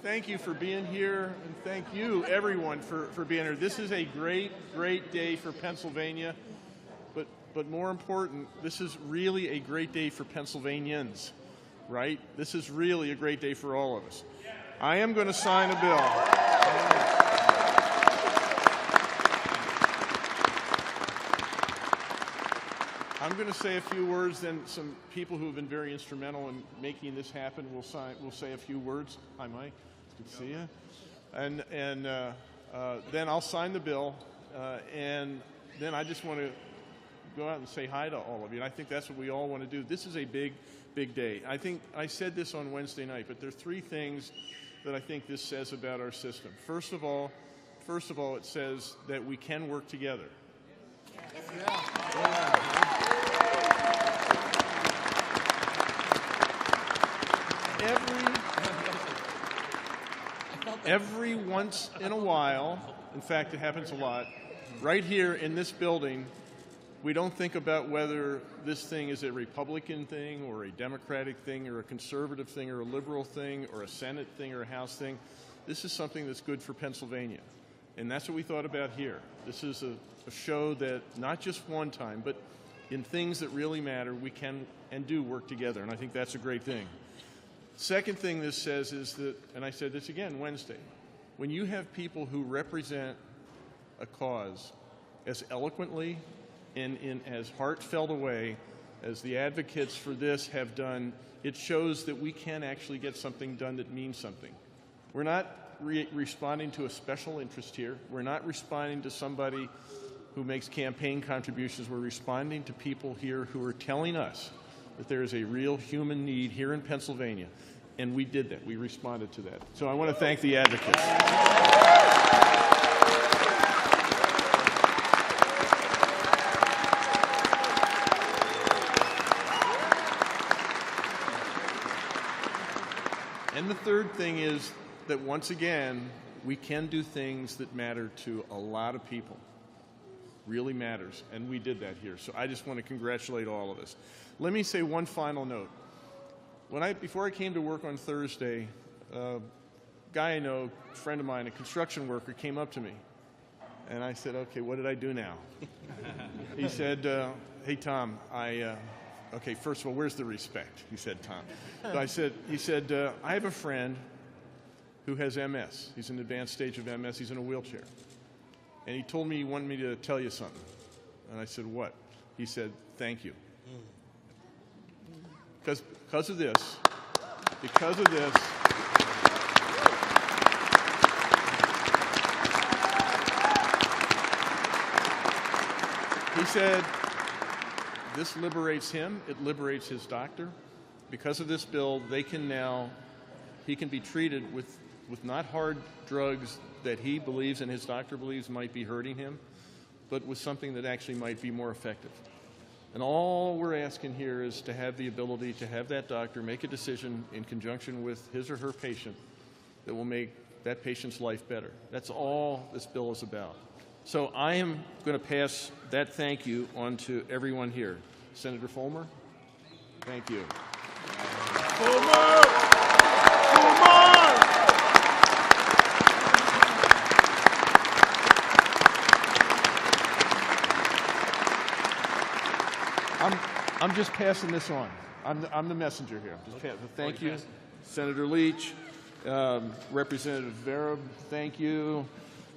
thank you for being here, and thank you, everyone, for being here. This is a great, great day for Pennsylvania, but more important, this is really a great day for Pennsylvanians, right? This is really a great day for all of us. I am going to sign a bill. I'm going to say a few words, then some people who have been very instrumental in making this happen will say a few words. Hi, Mike. Good to see you. And then I'll sign the bill, and then I just want to go out and say hi to all of you. And I think that's what we all want to do. This is a big, big day. I think I said this on Wednesday night, but there are three things that I think this says about our system. First of all, it says that we can work together. Every once in a while, in fact, it happens a lot, right here in this building, we don't think about whether this thing is a Republican thing or a Democratic thing or a conservative thing or a liberal thing or a Senate thing or a House thing. This is something that's good for Pennsylvania. And that's what we thought about here. This is a show that not just one time, but in things that really matter, we can and do work together. And I think that's a great thing. Second thing this says is that, and I said this again Wednesday, when you have people who represent a cause as eloquently and in as heartfelt a way as the advocates for this have done, it shows that we can actually get something done that means something. We're not responding to a special interest here. We're not responding to somebody who makes campaign contributions. We're responding to people here who are telling us that there is a real human need here in Pennsylvania. And we did that. We responded to that. So I want to thank the advocates. And the third thing is that once again, we can do things that matter to a lot of people. Really matters, and we did that here. So I just want to congratulate all of us. Let me say one final note. Before I came to work on Thursday, a guy I know, a friend of mine, a construction worker, came up to me. And I said, okay, what did I do now? He said, hey, Tom, okay, first of all, where's the respect? He said, Tom. He said, I have a friend who has MS. He's in an advanced stage of MS. He's in a wheelchair. And he told me he wanted me to tell you something. And I said, what? He said, thank you. Because of this, he said, this liberates him, it liberates his doctor. Because of this bill, he can be treated with not hard drugs that he believes and his doctor believes might be hurting him, but with something that actually might be more effective. And all we're asking here is to have the ability to have that doctor make a decision in conjunction with his or her patient that will make that patient's life better. That's all this bill is about. So I am going to pass that thank you on to everyone here. Senator Fulmer, thank you. Fulmer! I'm just passing this on. I'm the messenger here. Thank you. Senator Leach, Representative Vereb, thank you.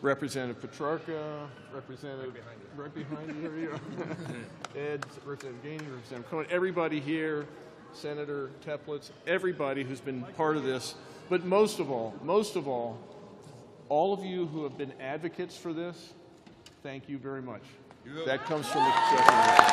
Representative Petrarca, Representative right behind you. There you go. Ed, Representative Gainey, Representative Cohen, everybody here, Senator Teplitz, everybody who's been part of this. But most of all of you who have been advocates for this, thank you very much. That comes from the Secretary.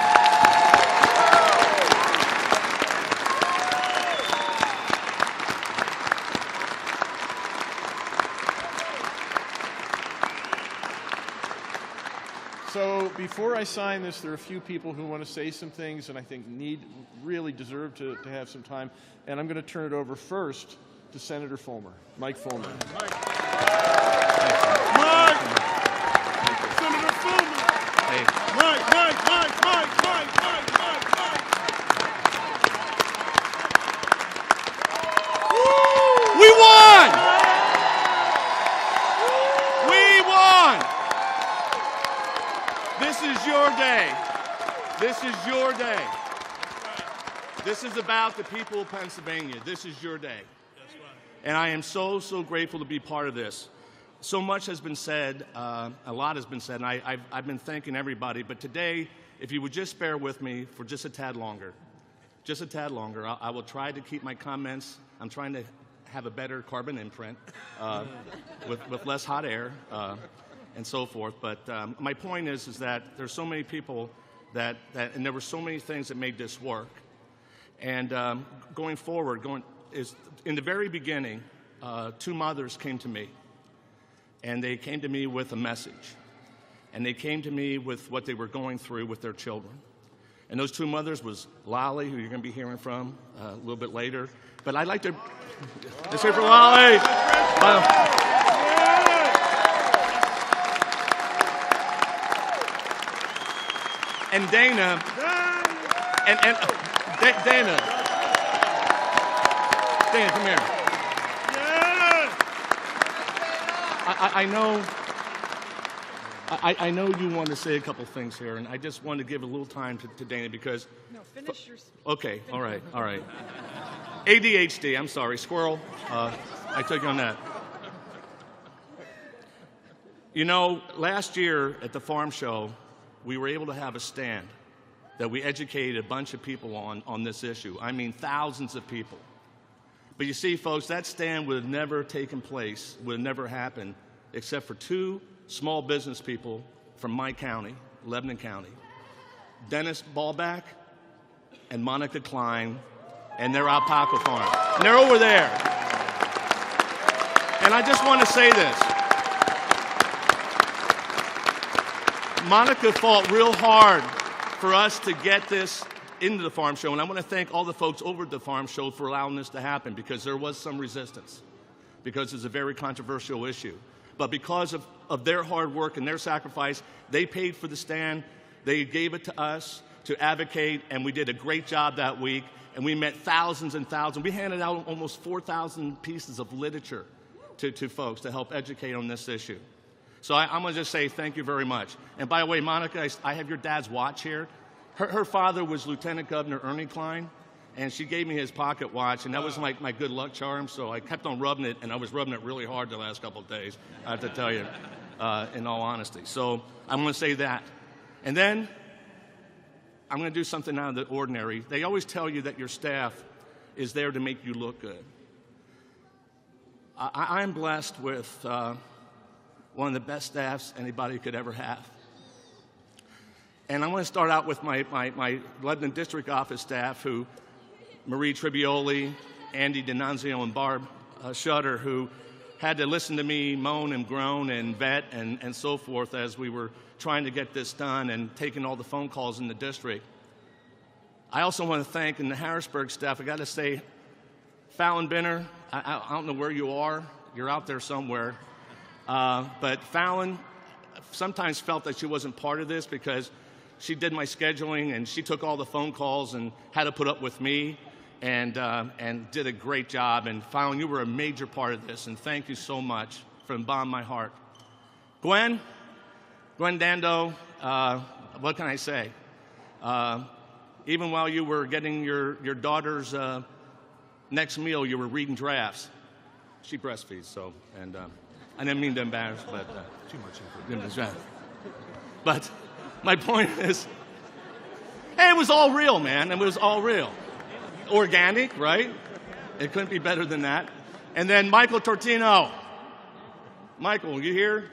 So before I sign this, there are a few people who want to say some things and I think really deserve to have some time. And I'm going to turn it over first to Senator Fulmer, Mike Fulmer. Mike! Senator Fulmer! Hey. Mike! We won! your day. This is your day. This is about the people of Pennsylvania. This is your day. And I am so, so grateful to be part of this. So much has been said, a lot has been said, and I've been thanking everybody. But today, if you would just bear with me for just a tad longer, I will try to keep my comments. I'm trying to have a better carbon imprint with less hot air and so forth. But my point is that there's so many people and there were so many things that made this work. And going forward, in the very beginning, two mothers came to me. And they came to me with a message. And they came to me with what they were going through with their children. And those two mothers was Lolly, who you're going to be hearing from a little bit later. But I'd like to... Let's hear for Lolly. And Dana. Dana. Dana, come here. I know you want to say a couple things here, and I just want to give a little time to Dana because... No, finish your speech. Okay, all right. ADHD, I'm sorry, squirrel. I took you on that. You know, last year at the farm show, we were able to have a stand that we educated a bunch of people on this issue. I mean, thousands of people. But you see, folks, that stand would have never taken place, would have never happened, except for two small business people from my county, Lebanon County, Dennis Ballback and Monica Klein, and their alpaca farm. And they're over there. And I just want to say this. Monica fought real hard for us to get this into the farm show, and I want to thank all the folks over at the farm show for allowing this to happen because there was some resistance, because it's a very controversial issue. But because of their hard work and their sacrifice, they paid for the stand, they gave it to us to advocate, and we did a great job that week, and we met thousands and thousands. We handed out almost 4,000 pieces of literature to folks to help educate on this issue. So I'm going to just say thank you very much. And by the way, Monica, I have your dad's watch here. Her father was Lieutenant Governor Ernie Klein, and she gave me his pocket watch, and that was like my good luck charm, so I kept on rubbing it, and I was rubbing it really hard the last couple of days, I have to tell you, in all honesty. So I'm going to say that. And then I'm going to do something out of the ordinary. They always tell you that your staff is there to make you look good. I'm blessed with one of the best staffs anybody could ever have. And I want to start out with my Lebanon District Office staff, who Marie Tribioli, Andy D'Annunzio, and Barb Shutter, who had to listen to me moan and groan and vet and so forth as we were trying to get this done and taking all the phone calls in the district. I also want to thank, in the Harrisburg staff, I got to say, Fallon Binner, I don't know where you are. You're out there somewhere. But Fallon sometimes felt that she wasn't part of this because she did my scheduling and she took all the phone calls and had to put up with me and did a great job. And Fallon, you were a major part of this, and thank you so much from the bottom of my heart. Gwen Dando, what can I say? Even while you were getting your daughter's next meal, you were reading drafts. She breastfeeds, so, and I didn't mean to embarrass, but too much information. But my point is, hey, it was all real, man. It was all real. Organic, right? It couldn't be better than that. And then Michael Tortino. Michael, you here?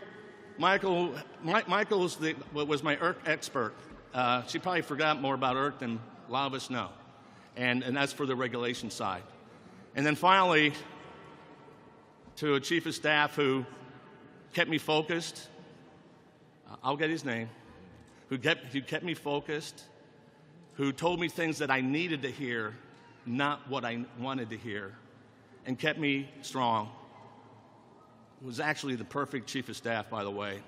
Michael was my ERK expert. She probably forgot more about ERK than a lot of us know. And that's for the regulation side. And then finally, to a chief of staff who kept me focused, I'll get his name, who kept me focused, who told me things that I needed to hear, not what I wanted to hear, and kept me strong. It was actually the perfect chief of staff, by the way,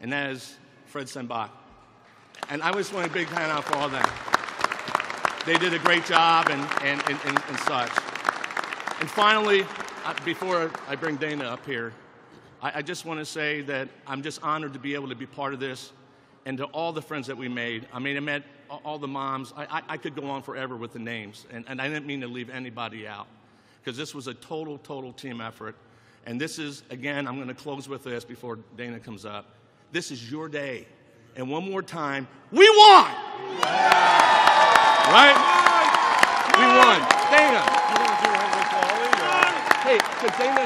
and that is Fred Senbach. And I just want a big hand out for all of them. They did a great job and such. And finally, before I bring Dana up here, I just want to say that I'm just honored to be able to be part of this. and to all the friends that we made. I mean, I met all the moms. I could go on forever with the names, and I didn't mean to leave anybody out, because this was a total team effort. And this is, again, I'm going to close with this before Dana comes up. This is your day. And one more time, we won! Right? We won. Dana. You want to do it with Wally? Hey, could Dana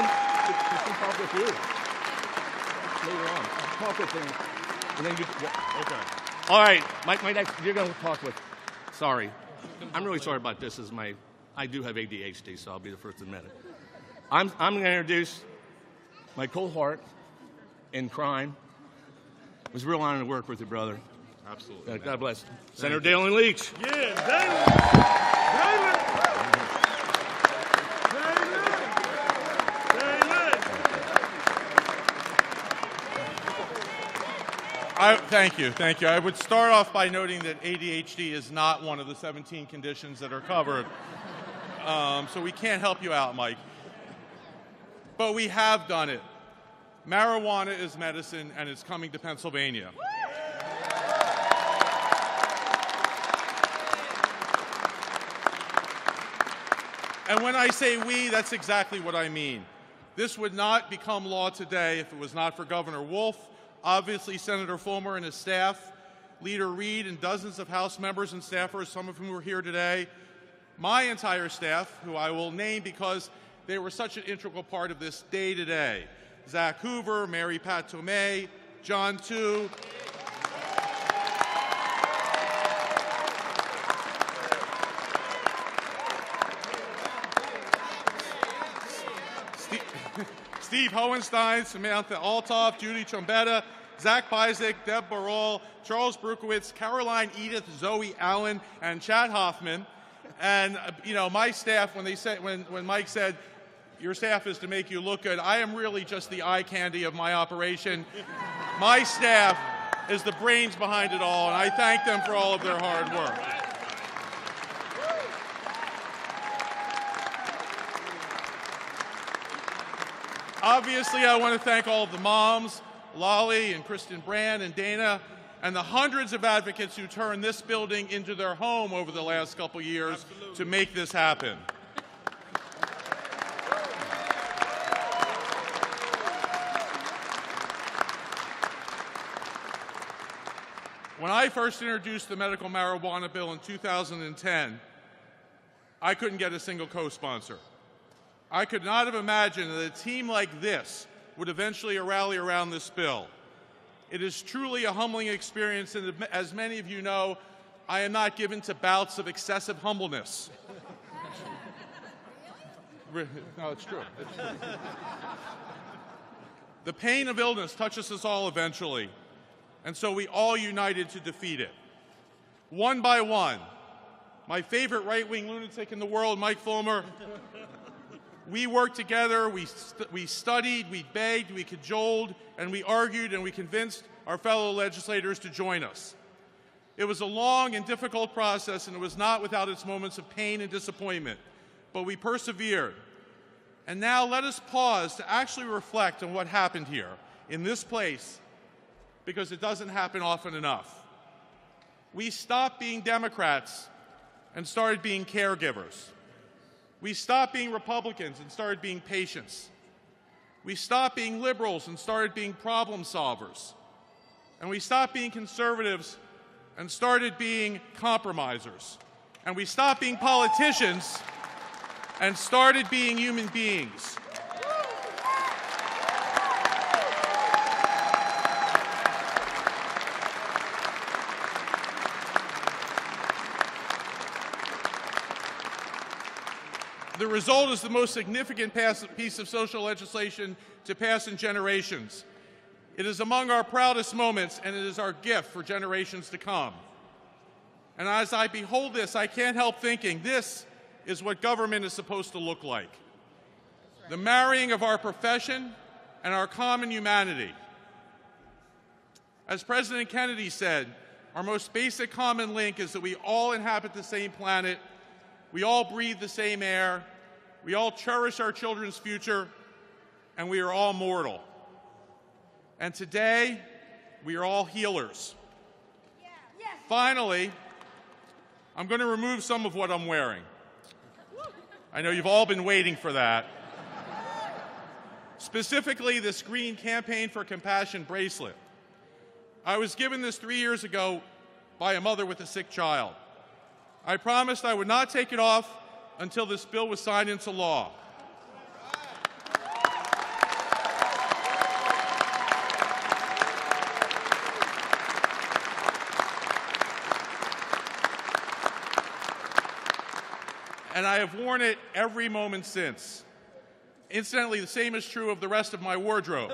talk with you? Later on. Talk with Dana. And then you, Okay. all right, my next, you're going to talk with, sorry. I'm really sorry about this. I do have ADHD, so I'll be the first to admit it. I'm going to introduce my cohort in crime. It was a real honor to work with you, brother. Absolutely. God bless. Senator Dalen Leach. Yeah, Dalen. Thank you. I would start off by noting that ADHD is not one of the 17 conditions that are covered. So we can't help you out, Mike. But we have done it. Marijuana is medicine, and it's coming to Pennsylvania. And when I say we, that's exactly what I mean. This would not become law today if it was not for Governor Wolf, obviously Senator Fulmer and his staff, Leader Reed, and dozens of House members and staffers, some of whom are here today, my entire staff, who I will name because they were such an integral part of this day today. Zach Hoover, Mary Pat Tomei, John Tu, Steve Hohenstein, Samantha Altoff, Judy Trombetta, Zach Pizek, Deb Barol, Charles Brukowitz, Caroline Edith, Zoe Allen, and Chad Hoffman. And my staff, when Mike said, your staff is to make you look good, I am really just the eye candy of my operation. My staff is the brains behind it all, and I thank them for all of their hard work. Obviously, I want to thank all of the moms, Lolly and Kristen Brand and Dana, and the hundreds of advocates who turned this building into their home over the last couple years to make this happen. When I first introduced the medical marijuana bill in 2010, I couldn't get a single co-sponsor. I could not have imagined that a team like this would eventually rally around this bill. It is truly a humbling experience, and as many of you know, I am not given to bouts of excessive humbleness. No, it's true. It's true. The pain of illness touches us all eventually, and so we all united to defeat it. One by one, my favorite right-wing lunatic in the world, Mike Fulmer, we worked together, we studied, we begged, we cajoled, and we argued, and we convinced our fellow legislators to join us. It was a long and difficult process, and it was not without its moments of pain and disappointment, but we persevered. And now let us pause to actually reflect on what happened here in this place, because it doesn't happen often enough. We stopped being Democrats and started being caregivers. We stopped being Republicans and started being patients. We stopped being liberals and started being problem solvers. And we stopped being conservatives and started being compromisers. And we stopped being politicians and started being human beings. The result is the most significant piece of social legislation to pass in generations. It is among our proudest moments, and it is our gift for generations to come. And as I behold this, I can't help thinking this is what government is supposed to look like. The marrying of our profession and our common humanity. As President Kennedy said, our most basic common link is that we all inhabit the same planet, we all breathe the same air, we all cherish our children's future, and we are all mortal. And today, we are all healers. Finally, I'm going to remove some of what I'm wearing. I know you've all been waiting for that. Specifically, this green Campaign for Compassion bracelet. I was given this 3 years ago by a mother with a sick child. I promised I would not take it off until this bill was signed into law. And I have worn it every moment since. Incidentally, the same is true of the rest of my wardrobe.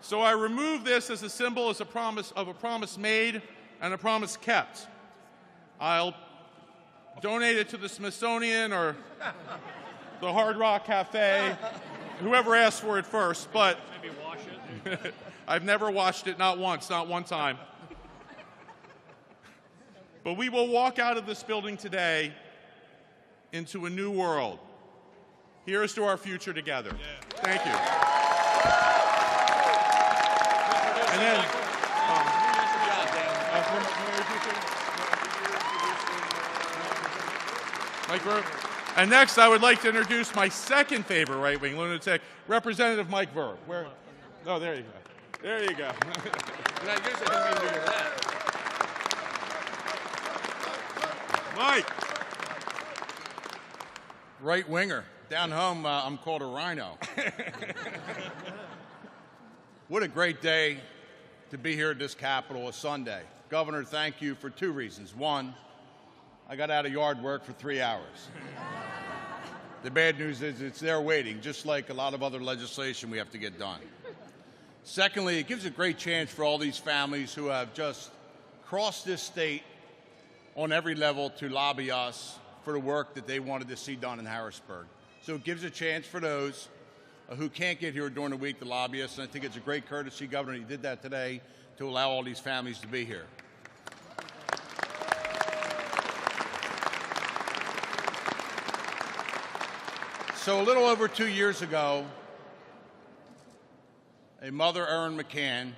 So I remove this as a symbol of a promise made and a promise kept. I'll donate it to the Smithsonian or the Hard Rock Cafe, whoever asked for it first, but Maybe wash it. I've never watched it, not once, not one time. But we will walk out of this building today into a new world. Here's to our future together. Yeah. Thank you. And then, Mike Vereb. And next, I would like to introduce my second favorite right-wing lunatic, Representative Mike Vereb. Where? Oh, there you go. There you go. Mike. Right winger. Down home, I'm called a rhino. What a great day to be here at this Capitol, a Sunday. Governor, thank you for two reasons. One, I got out of yard work for 3 hours. The bad news is it's there waiting, just like a lot of other legislation we have to get done. Secondly, it gives a great chance for all these families who have just crossed this state on every level to lobby us for the work that they wanted to see done in Harrisburg. So it gives a chance for those who can't get here during the week to lobby us, and I think it's a great courtesy, Governor, you did that today to allow all these families to be here. So a little over 2 years ago, a mother, Erin McCann,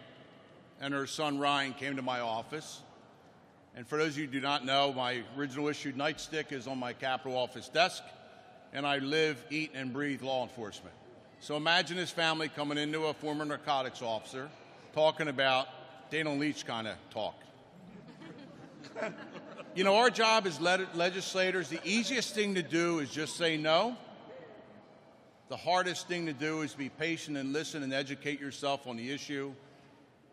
and her son, Ryan, came to my office. And for those of you who do not know, my original issued nightstick is on my Capitol office desk, and I live, eat, and breathe law enforcement. So imagine this family coming into a former narcotics officer talking about Dana Leach kind of talk. You know, our job as legislators, the easiest thing to do is just say no. The hardest thing to do is be patient and listen and educate yourself on the issue,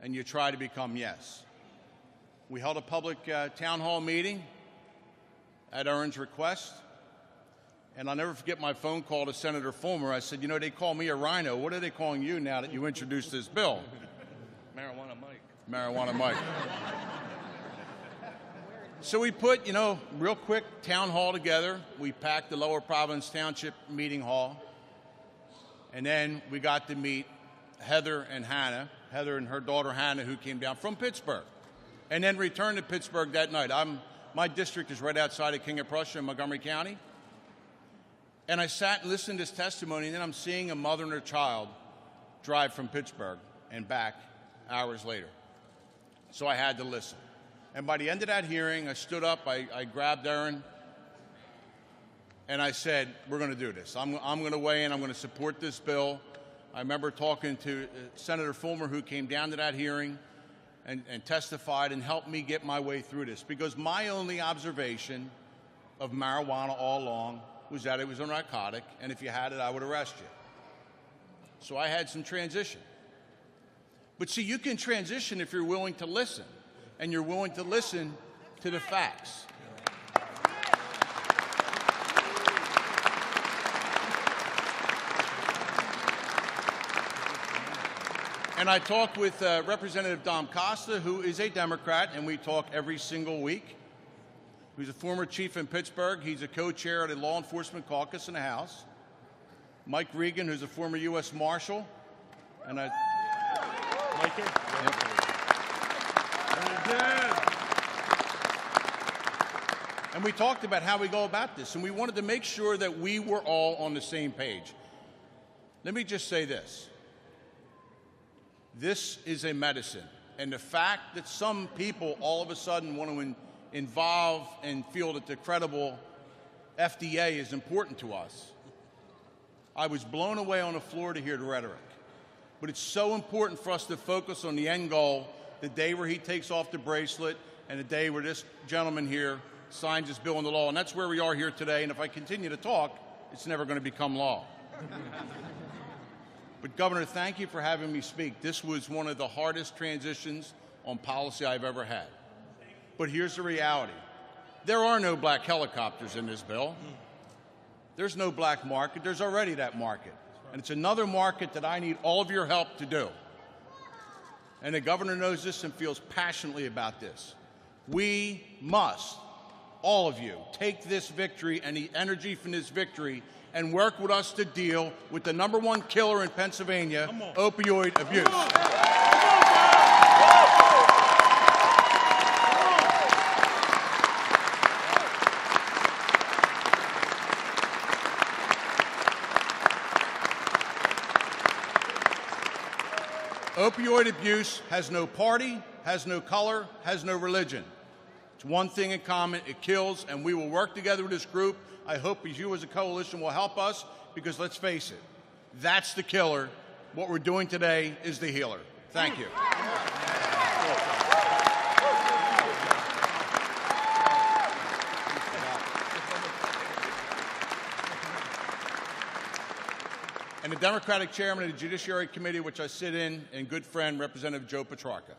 and you try to become yes. We held a public town hall meeting at Erin's request, and I'll never forget my phone call to Senator Fulmer. I said, you know, they call me a rhino. What are they calling you now that you introduced this bill? Marijuana Mike. Marijuana Mike. So we put, real quick town hall together. We packed the Lower Providence Township meeting hall, and then we got to meet Heather and her daughter Hannah, who came down from Pittsburgh, and then returned to Pittsburgh that night. My district is right outside of King of Prussia in Montgomery County. And I sat and listened to this testimony, and then I'm seeing a mother and her child drive from Pittsburgh and back hours later. So I had to listen. And by the end of that hearing, I stood up, I grabbed Erin, and I said, we're going to do this. I'm going to weigh in. I'm going to support this bill. I remember talking to Senator Fulmer, who came down to that hearing and testified and helped me get my way through this, because my only observation of marijuana all along was that it was a narcotic, and if you had it, I would arrest you. So I had some transition. But see, you can transition if you're willing to listen, and you're willing to listen to the facts. And I talked with Representative Dom Costa, who is a Democrat, and we talk every single week. He's a former chief in Pittsburgh. He's a co-chair of the Law Enforcement Caucus in the House. Mike Regan, who's a former U.S. Marshal. And I... Mike here? Yep. And we talked about how we go about this, and we wanted to make sure that we were all on the same page. Let me just say this. This is a medicine. And the fact that some people all of a sudden want to involve and feel that the credible FDA is important to us, I was blown away on the floor to hear the rhetoric. But it's so important for us to focus on the end goal, the day where he takes off the bracelet and the day where this gentleman here signs this bill into law. And that's where we are here today. And if I continue to talk, it's never going to become law. But Governor, thank you for having me speak. This was one of the hardest transitions on policy I've ever had. But here's the reality. There are no black helicopters in this bill. There's no black market. There's already that market. And it's another market that I need all of your help to do. And the governor knows this and feels passionately about this. We must, all of you, take this victory and the energy from this victory and work with us to deal with the #1 killer in Pennsylvania, opioid abuse. Opioid abuse has no party, has no color, has no religion. It's one thing in common: it kills, and we will work together with this group. I hope you as a coalition will help us, because let's face it, that's the killer. What we're doing today is the healer. Thank you. And the Democratic chairman of the Judiciary Committee, which I sit in, and good friend, Representative Joe Petrarca.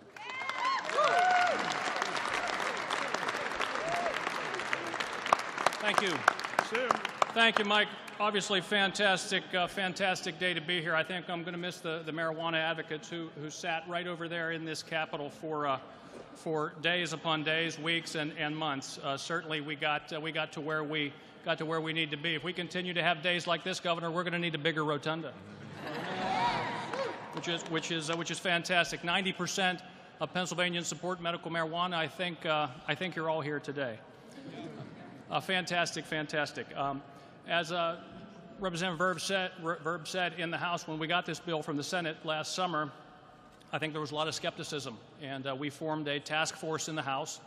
Thank you. Thank you, Mike. Obviously, fantastic day to be here. I think I'm going to miss the marijuana advocates who sat right over there in this Capitol for days upon days, weeks, and months. Certainly, we got to where we need to be. If we continue to have days like this, Governor, we're going to need a bigger rotunda, which is fantastic. 90% of Pennsylvanians support medical marijuana. I think you're all here today. Fantastic. As Representative Vereb said in the House when we got this bill from the Senate last summer, I think there was a lot of skepticism, and we formed a task force in the House,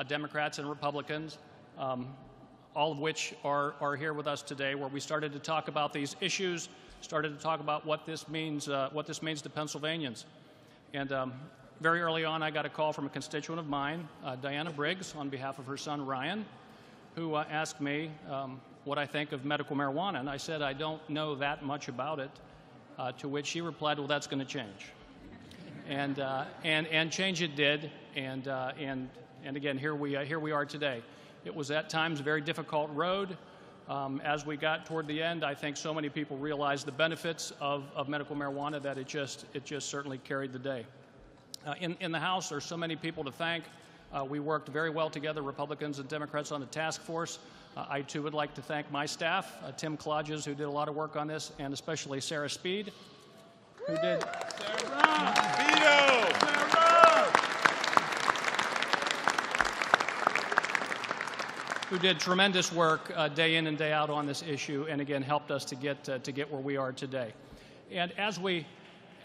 Democrats and Republicans, all of which are here with us today, where we started to talk about these issues, started to talk about what this means to Pennsylvanians. And very early on, I got a call from a constituent of mine, Diana Briggs, on behalf of her son Ryan, who asked me what I think of medical marijuana. And I said, I don't know that much about it, to which she replied, well, that's going to change. And change it did, and again, here we are today. It was at times a very difficult road. As we got toward the end, I think so many people realized the benefits of medical marijuana that it just certainly carried the day. In the House, there's so many people to thank. We worked very well together, Republicans and Democrats, on the task force. I, too, would like to thank my staff, Tim Klodges, who did a lot of work on this, and especially Sarah Speed, who did... who did tremendous work day in and day out on this issue, and again helped us to get where we are today. And as we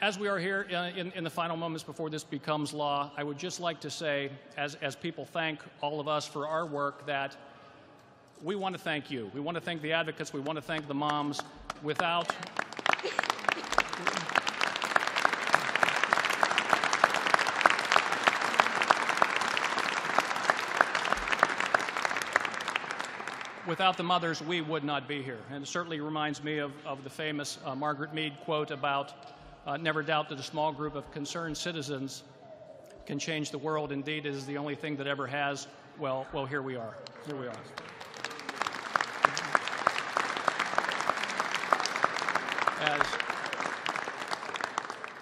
are here in the final moments before this becomes law, I would just like to say, as people thank all of us for our work, that we want to thank you. We want to thank the advocates. We want to thank the moms. Without the mothers, we would not be here. And it certainly reminds me of the famous Margaret Mead quote about never doubt that a small group of concerned citizens can change the world. Indeed, it is the only thing that ever has. Well, here we are. Here we are.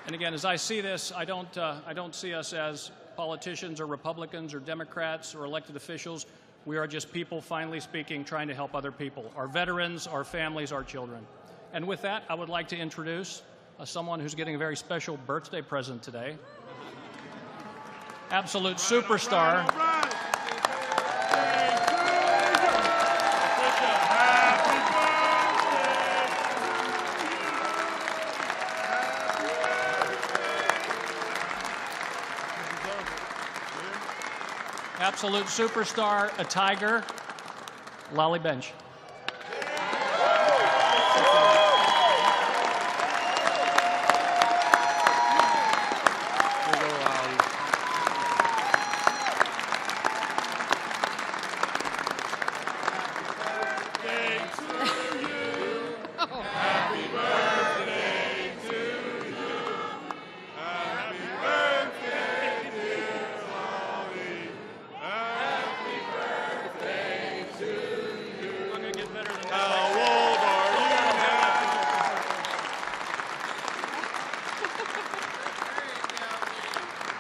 And again, as I see this, I don't see us as politicians or Republicans or Democrats or elected officials. We are just people, finally speaking, trying to help other people, our veterans, our families, our children. And with that, I would like to introduce someone who's getting a very special birthday present today. Absolute superstar. absolute superstar, a tiger, Lolly Bench.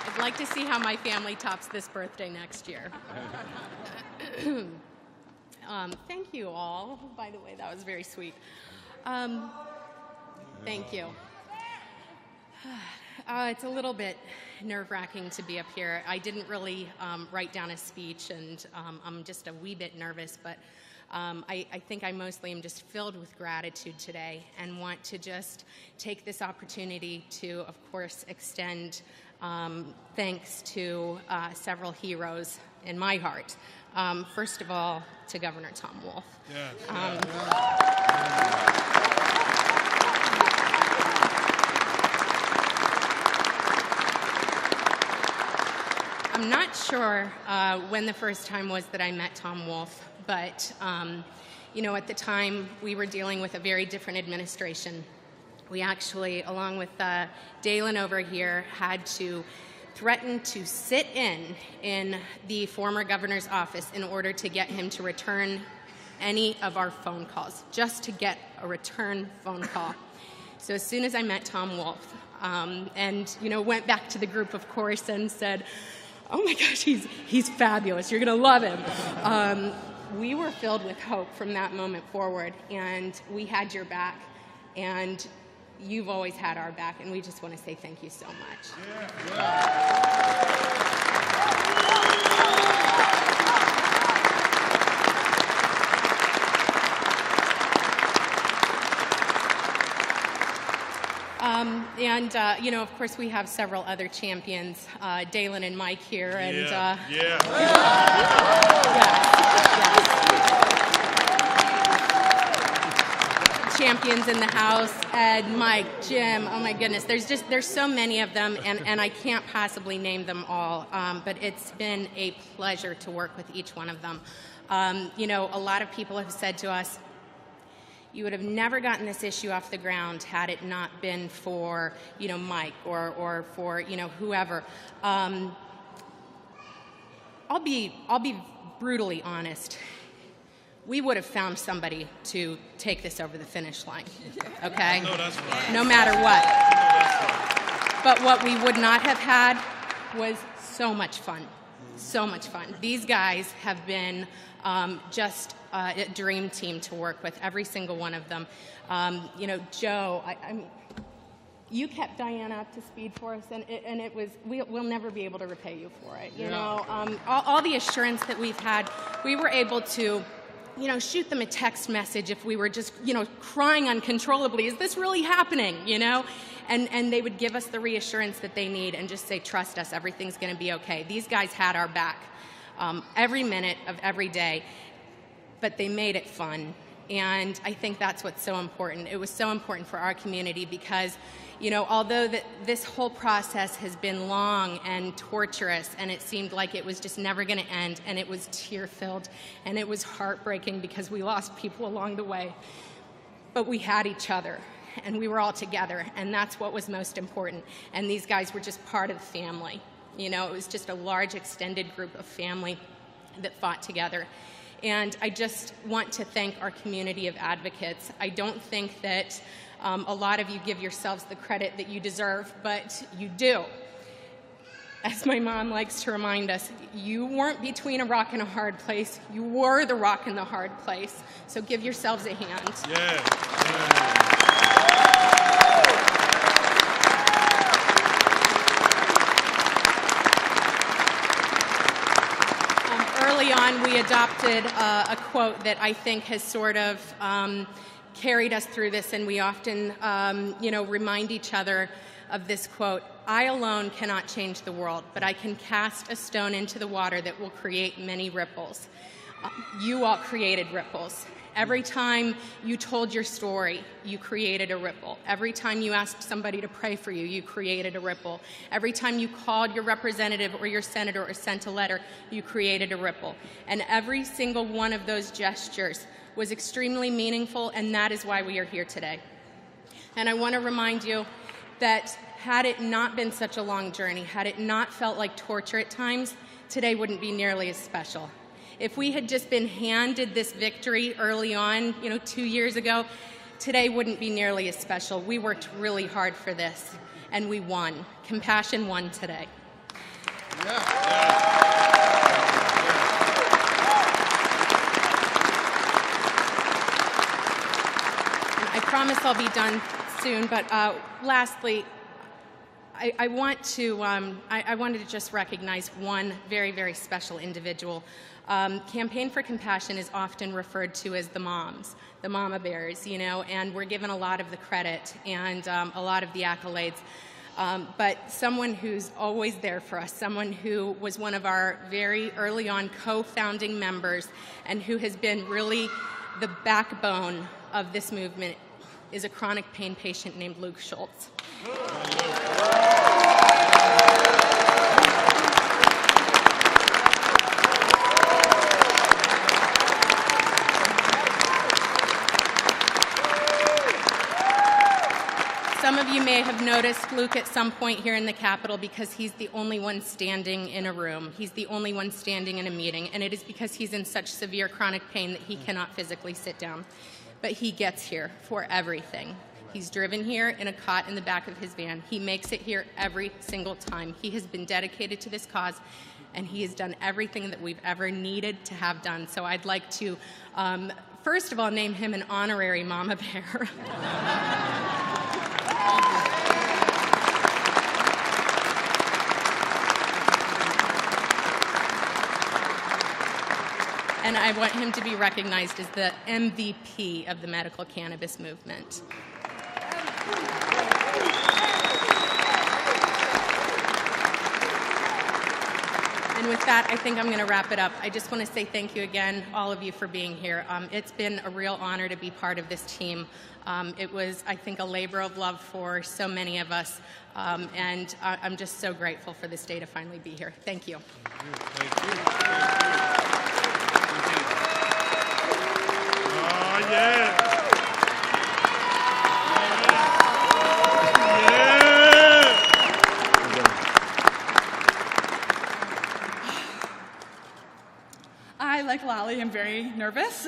I'd like to see how my family tops this birthday next year. Thank you all. By the way, that was very sweet. Thank you. It's a little bit nerve-wracking to be up here. I didn't really write down a speech, and I'm just a wee bit nervous, but I think I mostly am just filled with gratitude today and want to just take this opportunity to, of course, extend thanks to several heroes in my heart. First of all, to Governor Tom Wolf. I'm not sure when the first time was that I met Tom Wolf, but you know, at the time we were dealing with a very different administration. We actually, along with Dalen over here, had to threaten to sit in the former governor's office in order to get him to return any of our phone calls, just to get a return phone call. So as soon as I met Tom Wolf, and you know, went back to the group, of course, and said, "Oh my gosh, he's fabulous. You're going to love him." We were filled with hope from that moment forward, and we had your back, and you've always had our back, and we just want to say thank you so much. You know, of course, we have several other champions, Dalen and Mike here, and champions in the house, Ed, Mike, Jim, oh my goodness, there's so many of them, and I can't possibly name them all, but it's been a pleasure to work with each one of them. You know, a lot of people have said to us, you would have never gotten this issue off the ground had it not been for, you know, Mike or for, you know, whoever. I'll be brutally honest. We would have found somebody to take this over the finish line, okay? No, that's right. No matter what. But what we would not have had was so much fun. So much fun. These guys have been just a dream team to work with, every single one of them. You know, Joe, I mean, you kept Diana up to speed for us, and it was, we'll never be able to repay you for it. You know, all the assurance that we've had, we were able to, you know, shoot them a text message if we were just, you know, crying uncontrollably, is this really happening, you know? And they would give us the reassurance that they need and just say, trust us, everything's going to be okay. These guys had our back every minute of every day, but they made it fun. And I think that's what's so important. It was so important for our community because, you know, although this whole process has been long and torturous, and it seemed like it was just never going to end, and it was tear-filled, and it was heartbreaking because we lost people along the way, but we had each other, and we were all together, and that's what was most important. And these guys were just part of the family. You know, it was just a large, extended group of family that fought together. And I just want to thank our community of advocates. I don't think that a lot of you give yourselves the credit that you deserve, but you do. As my mom likes to remind us, you weren't between a rock and a hard place. You were the rock in the hard place. So give yourselves a hand. Yeah. Early on, we adopted a quote that I think has sort of carried us through this, and we often, you know, remind each other of this quote. I alone cannot change the world, but I can cast a stone into the water that will create many ripples. You all created ripples. Every time you told your story, you created a ripple. Every time you asked somebody to pray for you, you created a ripple. Every time you called your representative or your senator or sent a letter, you created a ripple. And every single one of those gestures was extremely meaningful, and that is why we are here today. And I want to remind you that had it not been such a long journey, had it not felt like torture at times, today wouldn't be nearly as special. If we had just been handed this victory early on, 2 years ago, today wouldn't be nearly as special. We worked really hard for this, and we won. Compassion won today. Yeah. I promise I'll be done soon, but lastly, I wanted to just recognize one very, very special individual. Campaign for Compassion is often referred to as the moms, the mama bears, and we're given a lot of the credit and a lot of the accolades. But someone who's always there for us, someone who was one of our very early on co-founding members and who has been really the backbone of this movement is a chronic pain patient named Luke Schultz. Some of you may have noticed Luke at some point here in the Capitol because he's the only one standing in a room. He's the only one standing in a meeting, and it is because he's in such severe chronic pain that he cannot physically sit down. But he gets here for everything. He's driven here in a cot in the back of his van. He makes it here every single time. He has been dedicated to this cause, and he has done everything that we've ever needed to have done. So I'd like to, first of all, name him an honorary Mama Bear. And I want him to be recognized as the MVP of the medical cannabis movement. And with that, I think I'm going to wrap it up. I just want to say thank you again, all of you, for being here. It's been a real honor to be part of this team. It was, I think, a labor of love for so many of us, and I'm just so grateful for this day to finally be here. Thank you. Thank you. Oh, yeah. I, like Lolly, am very nervous.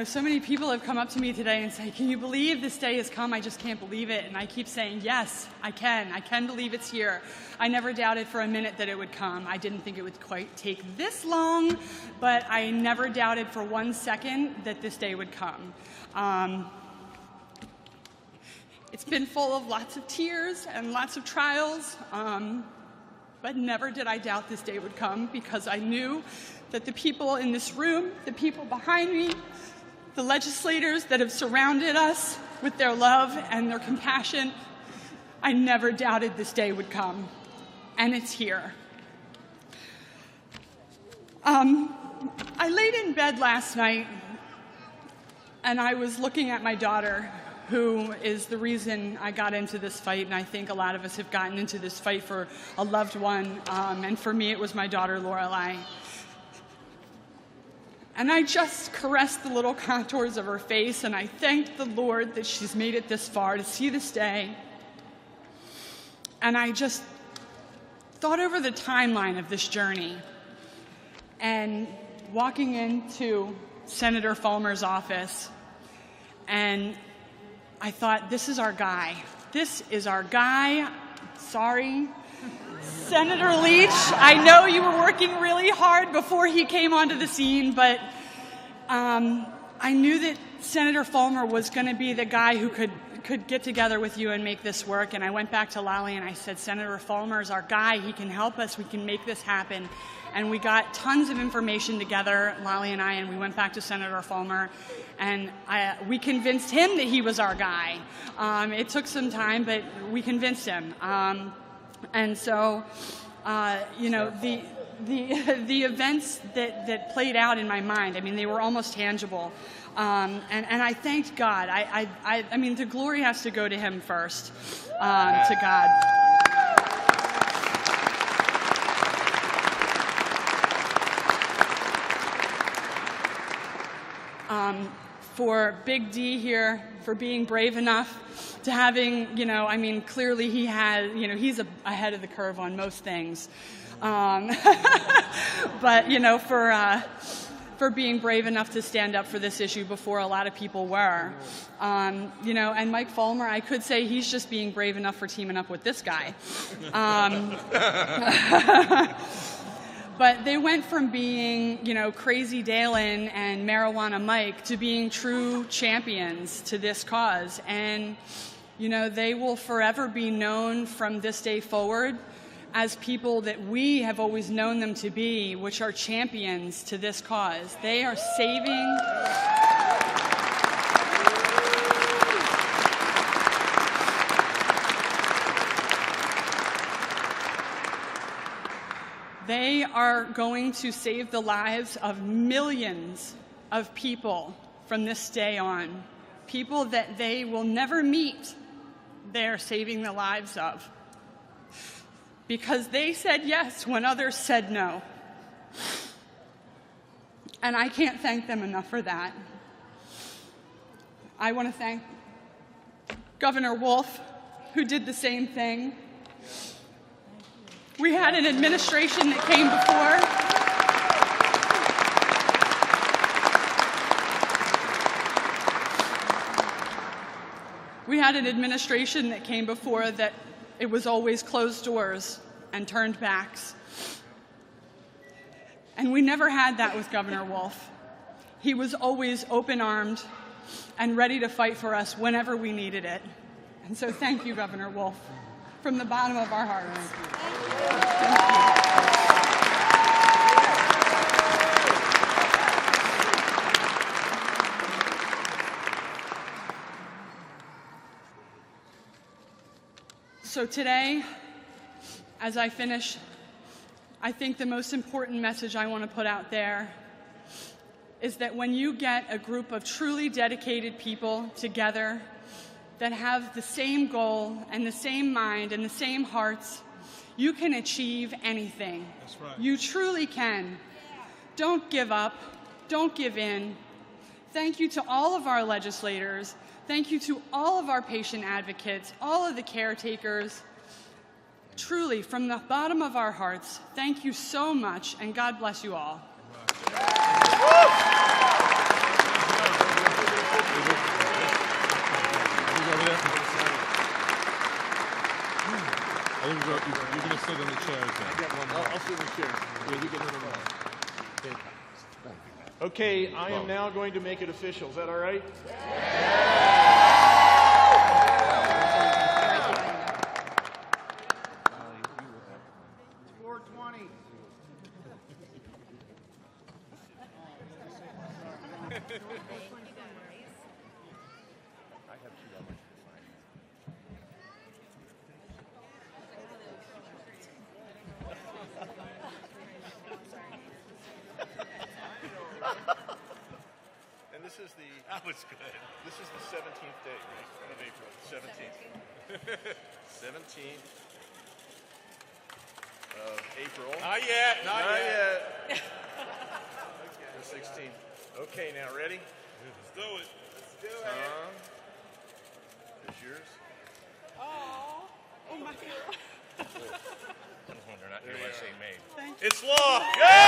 So many people have come up to me today and say, can you believe this day has come? I just can't believe it. And I keep saying, yes, I can. I can believe it's here. I never doubted for a minute that it would come. I didn't think it would quite take this long, but I never doubted for 1 second that this day would come. It's been full of lots of tears and lots of trials, but never did I doubt this day would come, because I knew that the people in this room, the people behind me, the legislators that have surrounded us with their love and their compassion, I never doubted this day would come, and it's here. I laid in bed last night, and I was looking at my daughter, who is the reason I got into this fight, and I think a lot of us have gotten into this fight for a loved one, and for me it was my daughter Lorelei. And I just caressed the little contours of her face, and I thanked the Lord that she's made it this far to see this day. And I just thought over the timeline of this journey, and walking into Senator Fulmer's office, and I thought, this is our guy. This is our guy. Sorry. Senator Leach, I know you were working really hard before he came onto the scene, but I knew that Senator Fulmer was going to be the guy who could could get together with you and make this work. And I went back to Lally and I said, Senator Fulmer is our guy. He can help us. We can make this happen. And we got tons of information together, Lally and I, and we went back to Senator Fulmer. And we convinced him that he was our guy. It took some time, but we convinced him. And so, you know, the events that played out in my mind, I mean, they were almost tangible. And I thanked God. I mean, the glory has to go to him first, to God. For Big D here, for being brave enough to having, you know, I mean, clearly he has, you know, he's ahead of the curve on most things. But, you know, for being brave enough to stand up for this issue before a lot of people were. You know, and Mike Fulmer, I could say he's just being brave enough for teaming up with this guy. But they went from being, you know, crazy Dalen and marijuana Mike to being true champions to this cause. And, you know, they will forever be known from this day forward as people that we have always known them to be, which are champions to this cause. They are saving... They are going to save the lives of millions of people from this day on. People that they will never meet, they are saving the lives of. Because they said yes when others said no. And I can't thank them enough for that. I want to thank Governor Wolf, who did the same thing. We had an administration that came before. We had an administration that came before that it was always closed doors and turned backs. And we never had that with Governor Wolf. He was always open-armed and ready to fight for us whenever we needed it. And so thank you, Governor Wolf, from the bottom of our hearts. So today, as I finish, I think the most important message I want to put out there is that when you get a group of truly dedicated people together that have the same goal and the same mind and the same hearts, you can achieve anything. That's right. You truly can. Don't give up. Don't give in. Thank you to all of our legislators. Thank you to all of our patient advocates, all of the caretakers. Truly, from the bottom of our hearts, thank you so much, and God bless you all. I think you're going to sit in the chair. I'll sit in the chair. Yeah, you get another one. Okay, I am now going to make it official. Is that all right? Yeah. 420. And this is the... That was good. This is the 17th day, right, of April. 17th. 17th of April. Not yet. Not yet. The 16th. Okay, now ready? Let's do it. Let's do it. Tom, here's yours. Oh my God. They're not here, I say made. It's law. Yeah!